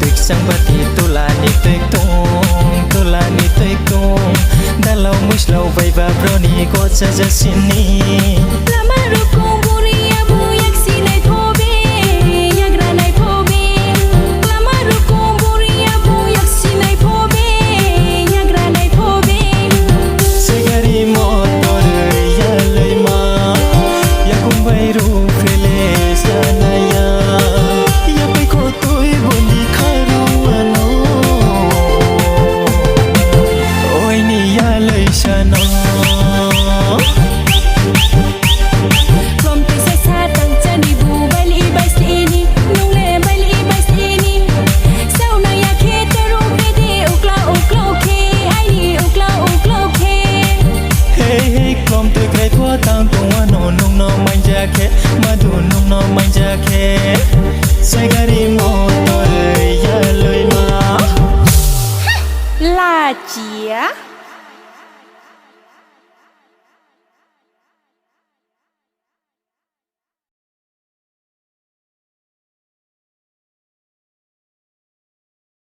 tuyệt sang bát thì tu là ni tuyệt tung đã lâu mới lâu vậy và pro ni có cha cha xin ni lama rukung buria bu yak sinai thobe yak ranai thobe lama rukung buria bu yak sinai thobe yak ranai thobe Saigari Motor ya lei ma ya kumbai ru fele sanaya ya pai ko toi bondi kharu ano oi ni ya lei sana tang tung wa no nung no manja ke madu nung no manja ke Saigari Motor ya loi ma la chi